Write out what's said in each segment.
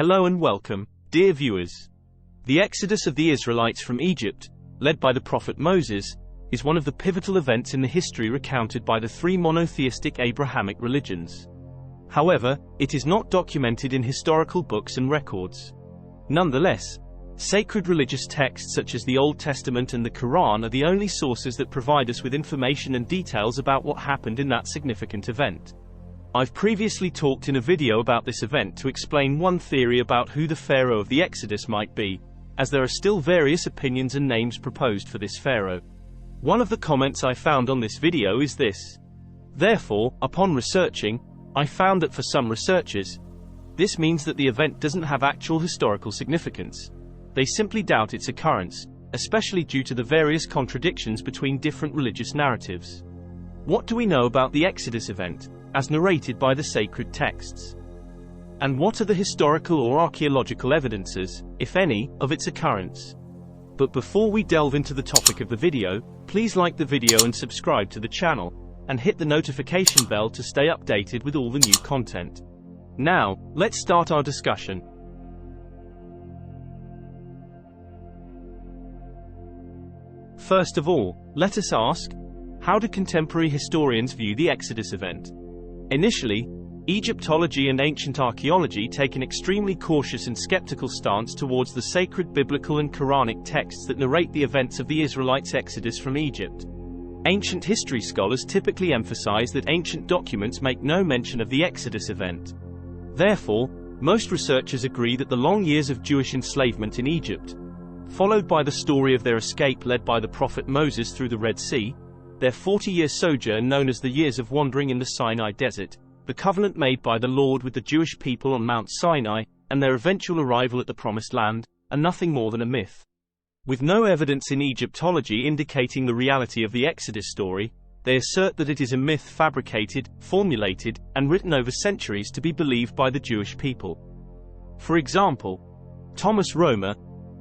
Hello and welcome, dear viewers. The exodus of the Israelites from Egypt, led by the prophet Moses, is one of the pivotal events in the history recounted by the three monotheistic Abrahamic religions. However, it is not documented in historical books and records. Nonetheless, sacred religious texts such as the Old Testament and the Quran are the only sources that provide us with information and details about what happened in that significant event. I've previously talked in a video about this event to explain one theory about who the Pharaoh of the Exodus might be, as there are still various opinions and names proposed for this Pharaoh. One of the comments I found on this video is this. Therefore, upon researching, I found that for some researchers, this means that the event doesn't have actual historical significance. They simply doubt its occurrence, especially due to the various contradictions between different religious narratives. What do we know about the Exodus event, as narrated by the sacred texts? And what are the historical or archaeological evidences, if any, of its occurrence? But before we delve into the topic of the video, please like the video and subscribe to the channel, and hit the notification bell to stay updated with all the new content. Now, let's start our discussion. First of all, let us ask, how do contemporary historians view the Exodus event? Initially, Egyptology and ancient archaeology take an extremely cautious and skeptical stance towards the sacred biblical and Quranic texts that narrate the events of the Israelites' exodus from Egypt. Ancient history scholars typically emphasize that ancient documents make no mention of the Exodus event. Therefore, most researchers agree that the long years of Jewish enslavement in Egypt, followed by the story of their escape led by the prophet Moses through the Red Sea, their 40-year sojourn known as the years of wandering in the Sinai desert, the covenant made by the Lord with the Jewish people on Mount Sinai, and their eventual arrival at the Promised Land, are nothing more than a myth. With no evidence in Egyptology indicating the reality of the Exodus story, they assert that it is a myth fabricated, formulated, and written over centuries to be believed by the Jewish people. For example, Thomas Romer,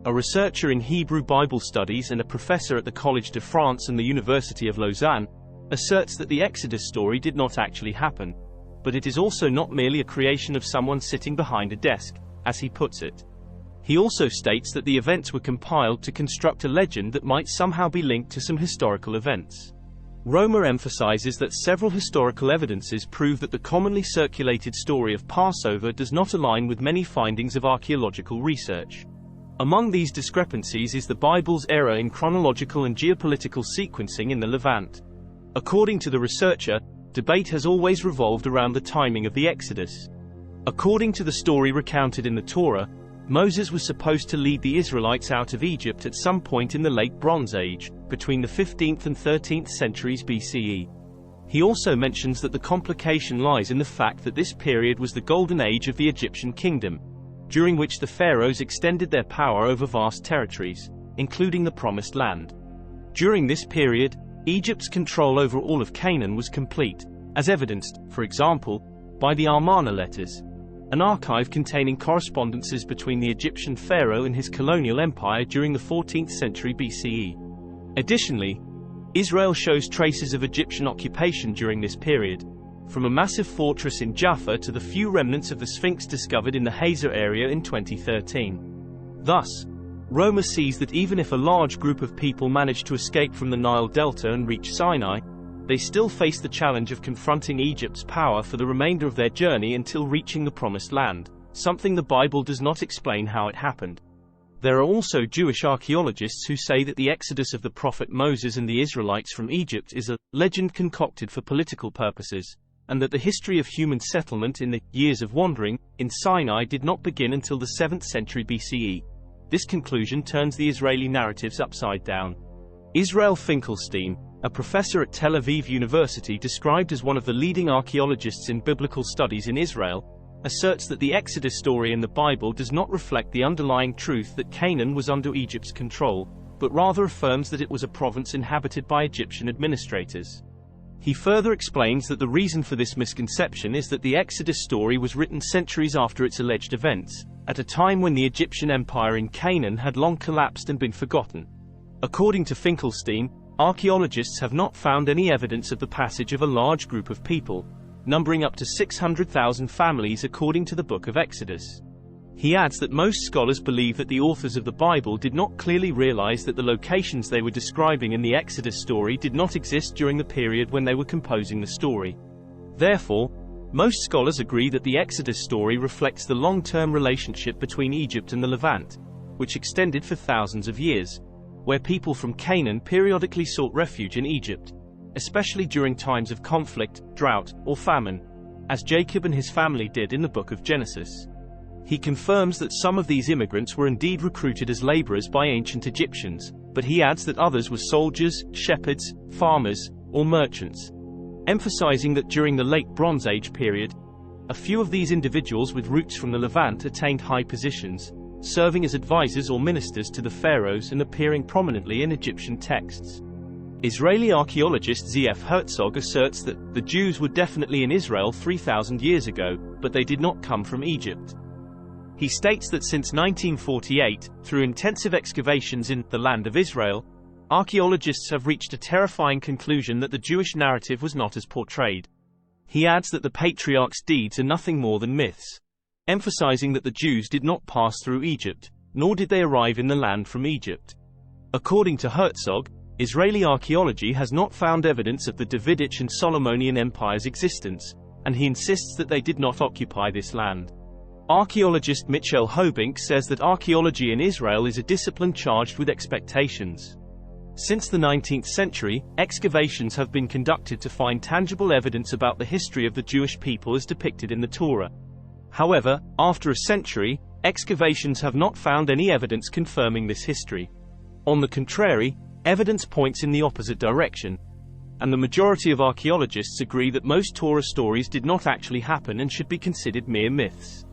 a researcher in Hebrew Bible studies and a professor at the Collège de France and the University of Lausanne, asserts that the Exodus story did not actually happen, but it is also not merely a creation of someone sitting behind a desk, as he puts it. He also states that the events were compiled to construct a legend that might somehow be linked to some historical events. Romer emphasizes that several historical evidences prove that the commonly circulated story of Passover does not align with many findings of archaeological research. Among these discrepancies is the Bible's error in chronological and geopolitical sequencing in the Levant. According to the researcher, debate has always revolved around the timing of the Exodus. According to the story recounted in the Torah, Moses was supposed to lead the Israelites out of Egypt at some point in the Late Bronze Age, between the 15th and 13th centuries BCE. He also mentions that the complication lies in the fact that this period was the golden age of the Egyptian kingdom, during which the pharaohs extended their power over vast territories, including the Promised Land. During this period, Egypt's control over all of Canaan was complete, as evidenced, for example, by the Amarna letters, an archive containing correspondences between the Egyptian pharaoh and his colonial empire during the 14th century BCE. Additionally, Israel shows traces of Egyptian occupation during this period, from a massive fortress in Jaffa to the few remnants of the Sphinx discovered in the Hazar area in 2013. Thus, Romer sees that even if a large group of people managed to escape from the Nile Delta and reach Sinai, they still face the challenge of confronting Egypt's power for the remainder of their journey until reaching the Promised Land, something the Bible does not explain how it happened. There are also Jewish archaeologists who say that the exodus of the prophet Moses and the Israelites from Egypt is a legend concocted for political purposes, and that the history of human settlement in the years of wandering in Sinai did not begin until the 7th century BCE. This conclusion turns the Israeli narratives upside down. Israel Finkelstein, a professor at Tel Aviv University described as one of the leading archaeologists in biblical studies in Israel, asserts that the Exodus story in the Bible does not reflect the underlying truth that Canaan was under Egypt's control, but rather affirms that it was a province inhabited by Egyptian administrators. He further explains that the reason for this misconception is that the Exodus story was written centuries after its alleged events, at a time when the Egyptian empire in Canaan had long collapsed and been forgotten. According to Finkelstein, archaeologists have not found any evidence of the passage of a large group of people, numbering up to 600,000 families according to the Book of Exodus. He adds that most scholars believe that the authors of the Bible did not clearly realize that the locations they were describing in the Exodus story did not exist during the period when they were composing the story. Therefore, most scholars agree that the Exodus story reflects the long-term relationship between Egypt and the Levant, which extended for thousands of years, where people from Canaan periodically sought refuge in Egypt, especially during times of conflict, drought, or famine, as Jacob and his family did in the book of Genesis. He confirms that some of these immigrants were indeed recruited as laborers by ancient Egyptians, but he adds that others were soldiers, shepherds, farmers, or merchants, emphasizing that during the Late Bronze Age period, a few of these individuals with roots from the Levant attained high positions, serving as advisors or ministers to the pharaohs and appearing prominently in Egyptian texts. Israeli archaeologist Z.F. Herzog asserts that the Jews were definitely in Israel 3,000 years ago, but they did not come from Egypt. He states that since 1948, through intensive excavations in the land of Israel, archaeologists have reached a terrifying conclusion that the Jewish narrative was not as portrayed. He adds that the patriarchs' deeds are nothing more than myths, emphasizing that the Jews did not pass through Egypt, nor did they arrive in the land from Egypt. According to Herzog, Israeli archaeology has not found evidence of the Davidic and Solomonian empires' existence, and he insists that they did not occupy this land. Archaeologist Michel Hobink says that archaeology in Israel is a discipline charged with expectations. Since the 19th century, excavations have been conducted to find tangible evidence about the history of the Jewish people as depicted in the Torah. However, after a century, excavations have not found any evidence confirming this history. On the contrary, evidence points in the opposite direction, and the majority of archaeologists agree that most Torah stories did not actually happen and should be considered mere myths.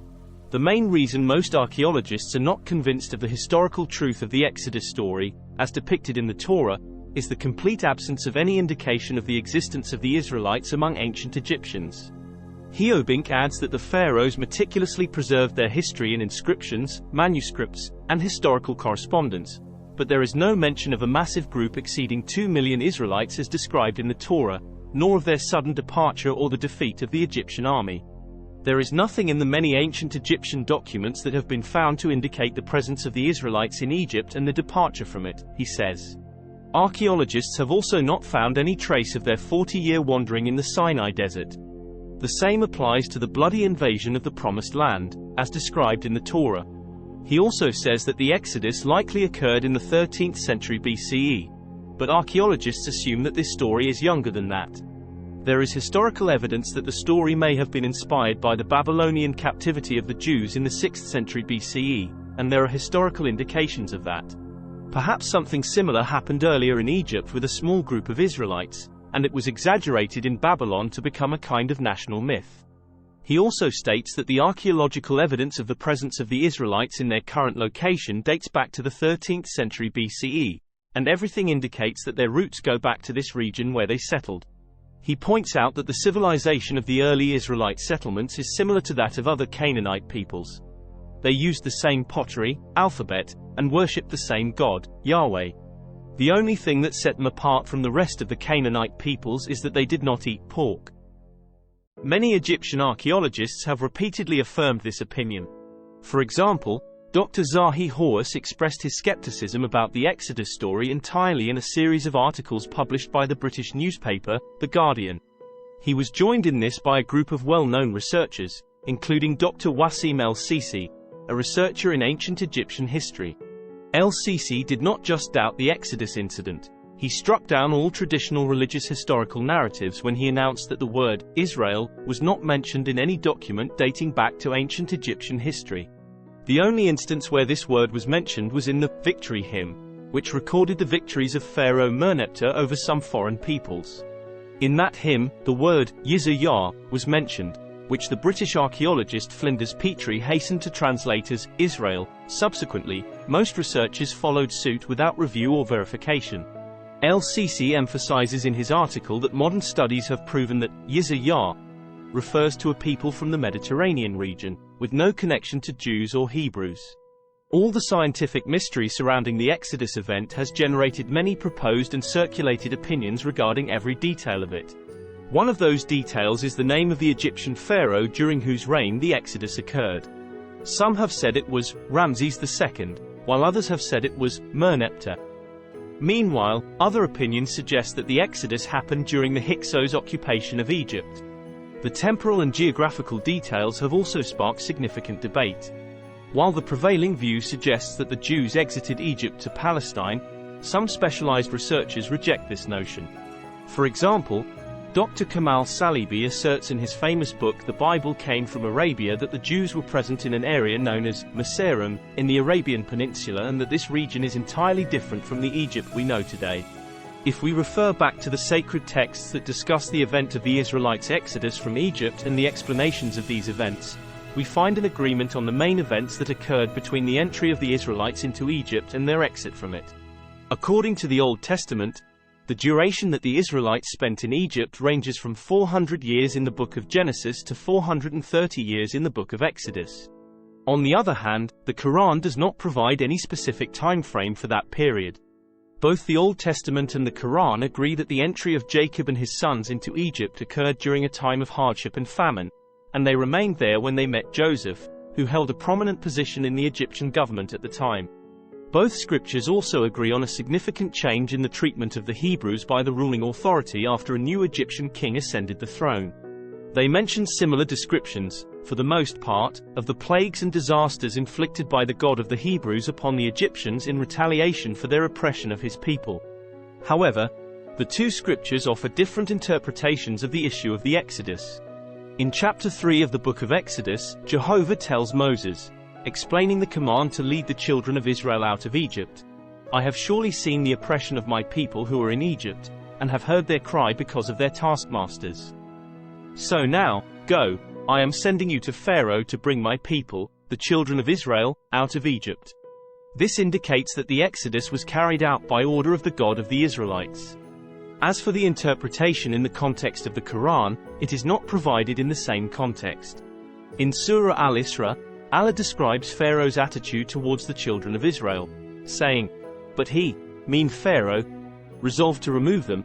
The main reason most archaeologists are not convinced of the historical truth of the Exodus story, as depicted in the Torah, is the complete absence of any indication of the existence of the Israelites among ancient Egyptians. Hobink adds that the pharaohs meticulously preserved their history in inscriptions, manuscripts, and historical correspondence, but there is no mention of a massive group exceeding 2 million Israelites as described in the Torah, nor of their sudden departure or the defeat of the Egyptian army. There is nothing in the many ancient Egyptian documents that have been found to indicate the presence of the Israelites in Egypt and the departure from it, he says. Archaeologists have also not found any trace of their 40-year wandering in the Sinai desert. The same applies to the bloody invasion of the Promised Land, as described in the Torah. He also says that the Exodus likely occurred in the 13th century BCE, but archaeologists assume that this story is younger than that. There is historical evidence that the story may have been inspired by the Babylonian captivity of the Jews in the 6th century BCE, and there are historical indications of that. Perhaps something similar happened earlier in Egypt with a small group of Israelites, and it was exaggerated in Babylon to become a kind of national myth. He also states that the archaeological evidence of the presence of the Israelites in their current location dates back to the 13th century BCE, and everything indicates that their roots go back to this region where they settled. He points out that the civilization of the early Israelite settlements is similar to that of other Canaanite peoples. They used the same pottery, alphabet, and worshipped the same God, Yahweh. The only thing that set them apart from the rest of the Canaanite peoples is that they did not eat pork. Many Egyptian archaeologists have repeatedly affirmed this opinion. For example, Dr. Zahi Hawass expressed his skepticism about the Exodus story entirely in a series of articles published by the British newspaper, The Guardian. He was joined in this by a group of well-known researchers, including Dr. Wassim El-Sisi, a researcher in ancient Egyptian history. El-Sisi did not just doubt the Exodus incident. He struck down all traditional religious historical narratives when he announced that the word, Israel, was not mentioned in any document dating back to ancient Egyptian history. The only instance where this word was mentioned was in the Victory Hymn, which recorded the victories of Pharaoh Merneptah over some foreign peoples. In that hymn, the word, Yizayah, was mentioned, which the British archaeologist Flinders Petrie hastened to translate as, Israel. Subsequently, most researchers followed suit without review or verification. El-Sisi emphasizes in his article that modern studies have proven that Yizayah refers to a people from the Mediterranean region, with no connection to Jews or Hebrews. All the scientific mystery surrounding the Exodus event has generated many proposed and circulated opinions regarding every detail of it. One of those details is the name of the Egyptian pharaoh during whose reign the Exodus occurred. Some have said it was Ramses II, while others have said it was Merneptah. Meanwhile, other opinions suggest that the Exodus happened during the Hyksos occupation of Egypt. The temporal and geographical details have also sparked significant debate. While the prevailing view suggests that the Jews exited Egypt to Palestine, some specialized researchers reject this notion. For example, Dr. Kamal Salibi asserts in his famous book The Bible Came from Arabia that the Jews were present in an area known as Miserum, in the Arabian Peninsula, and that this region is entirely different from the Egypt we know today. If we refer back to the sacred texts that discuss the event of the Israelites' exodus from Egypt and the explanations of these events, we find an agreement on the main events that occurred between the entry of the Israelites into Egypt and their exit from it. According to the Old Testament, the duration that the Israelites spent in Egypt ranges from 400 years in the book of Genesis to 430 years in the book of Exodus. On the other hand, the Quran does not provide any specific time frame for that period. Both the Old Testament and the Quran agree that the entry of Jacob and his sons into Egypt occurred during a time of hardship and famine, and they remained there when they met Joseph, who held a prominent position in the Egyptian government at the time. Both scriptures also agree on a significant change in the treatment of the Hebrews by the ruling authority after a new Egyptian king ascended the throne. They mention similar descriptions, for the most part, of the plagues and disasters inflicted by the God of the Hebrews upon the Egyptians in retaliation for their oppression of his people. However, the two scriptures offer different interpretations of the issue of the Exodus. In chapter 3 of the book of Exodus, Jehovah tells Moses, explaining the command to lead the children of Israel out of Egypt, "I have surely seen the oppression of my people who are in Egypt, and have heard their cry because of their taskmasters. So now, go, I am sending you to Pharaoh to bring my people, the children of Israel, out of Egypt." This indicates that the Exodus was carried out by order of the God of the Israelites. As for the interpretation in the context of the Quran, it is not provided in the same context. In Surah Al-Isra, Allah describes Pharaoh's attitude towards the children of Israel, saying, "But he, mean Pharaoh, resolved to remove them,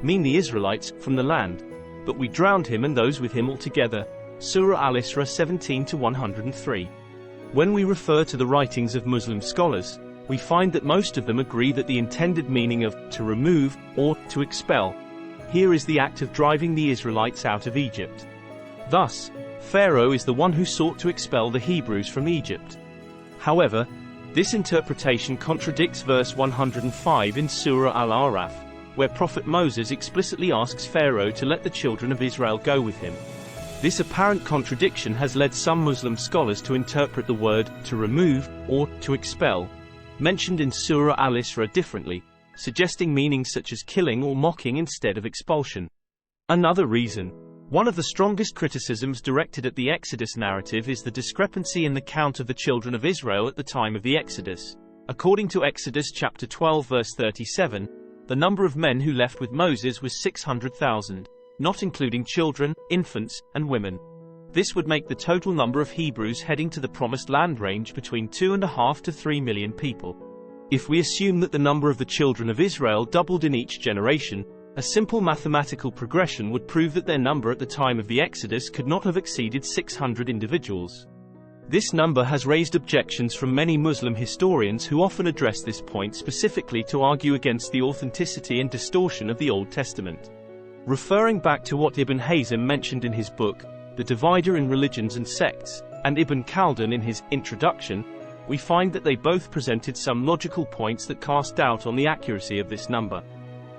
mean the Israelites, from the land. But we drowned him and those with him altogether." Surah Al-Isra 17-103. When we refer to the writings of Muslim scholars, we find that most of them agree that the intended meaning of to remove or to expel here is the act of driving the Israelites out of Egypt. Thus, Pharaoh is the one who sought to expel the Hebrews from Egypt. However, this interpretation contradicts verse 105 in Surah Al-Araf, where Prophet Moses explicitly asks Pharaoh to let the children of Israel go with him. This apparent contradiction has led some Muslim scholars to interpret the word to remove or to expel mentioned in Surah Al-Isra differently, suggesting meanings such as killing or mocking instead of expulsion. Another reason, one of the strongest criticisms directed at the Exodus narrative, is the discrepancy in the count of the children of Israel at the time of the Exodus. According to Exodus chapter 12 verse 37, the number of men who left with Moses was 600,000, not including children, infants, and women. This would make the total number of Hebrews heading to the Promised Land range between 2.5 to 3 million people. If we assume that the number of the children of Israel doubled in each generation, a simple mathematical progression would prove that their number at the time of the Exodus could not have exceeded 600 individuals. This number has raised objections from many Muslim historians who often address this point specifically to argue against the authenticity and distortion of the Old Testament. Referring back to what Ibn Hazm mentioned in his book, The Divider in Religions and Sects, and Ibn Khaldun in his Introduction, we find that they both presented some logical points that cast doubt on the accuracy of this number.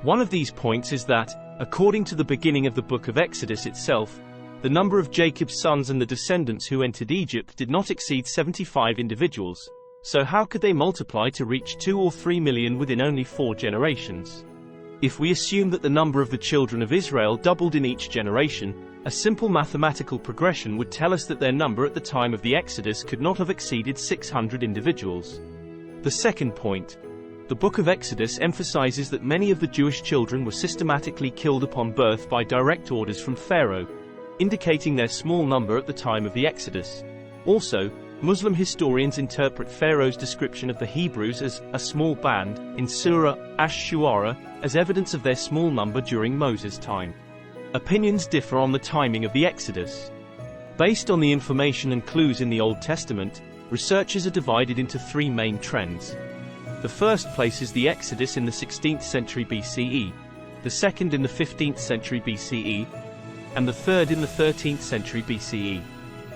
One of these points is that, according to the beginning of the book of Exodus itself, the number of Jacob's sons and the descendants who entered Egypt did not exceed 75 individuals, so how could they multiply to reach 2 or 3 million within only 4 generations? If we assume that the number of the children of Israel doubled in each generation, a simple mathematical progression would tell us that their number at the time of the Exodus could not have exceeded 600 individuals. The second point, the book of Exodus emphasizes that many of the Jewish children were systematically killed upon birth by direct orders from Pharaoh, indicating their small number at the time of the Exodus. Also, Muslim historians interpret Pharaoh's description of the Hebrews as a small band in Surah Ash-Shu'ara as evidence of their small number during Moses' time. Opinions differ on the timing of the Exodus. Based on the information and clues in the Old Testament, researchers are divided into three main trends. The first places the Exodus in the 16th century BCE, the second in the 15th century BCE, and the third in the 13th century BCE.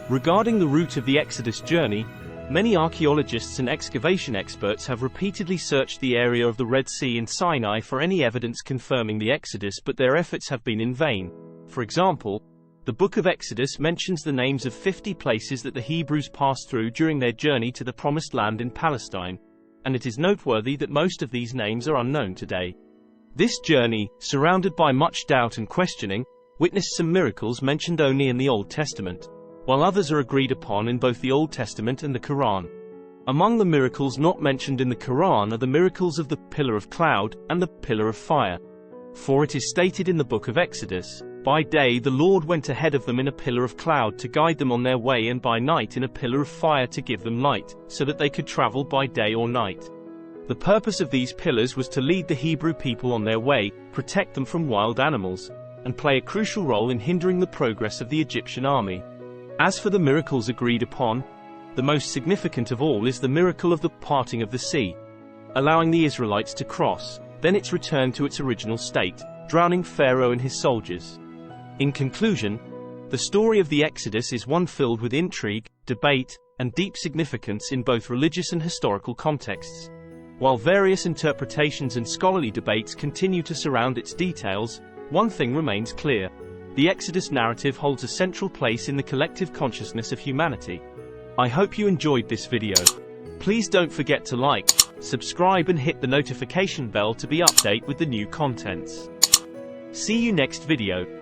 Regarding the route of the Exodus journey, many archaeologists and excavation experts have repeatedly searched the area of the Red Sea and Sinai for any evidence confirming the Exodus, but their efforts have been in vain. For example, the Book of Exodus mentions the names of 50 places that the Hebrews passed through during their journey to the Promised Land in Palestine, and it is noteworthy that most of these names are unknown today. This journey, surrounded by much doubt and questioning, witnessed some miracles mentioned only in the Old Testament, while others are agreed upon in both the Old Testament and the Quran. Among the miracles not mentioned in the Quran are the miracles of the pillar of cloud and the pillar of fire. For it is stated in the Book of Exodus, "By day the Lord went ahead of them in a pillar of cloud to guide them on their way, and by night in a pillar of fire to give them light, so that they could travel by day or night." The purpose of these pillars was to lead the Hebrew people on their way, protect them from wild animals, and play a crucial role in hindering the progress of the Egyptian army. As for the miracles agreed upon, the most significant of all is the miracle of the parting of the sea, allowing the Israelites to cross, then its return to its original state, drowning Pharaoh and his soldiers. In conclusion, the story of the Exodus is one filled with intrigue, debate, and deep significance in both religious and historical contexts. While various interpretations and scholarly debates continue to surround its details, one thing remains clear. The Exodus narrative holds a central place in the collective consciousness of humanity. I hope you enjoyed this video. Please don't forget to like, subscribe and hit the notification bell to be updated with the new contents. See you next video.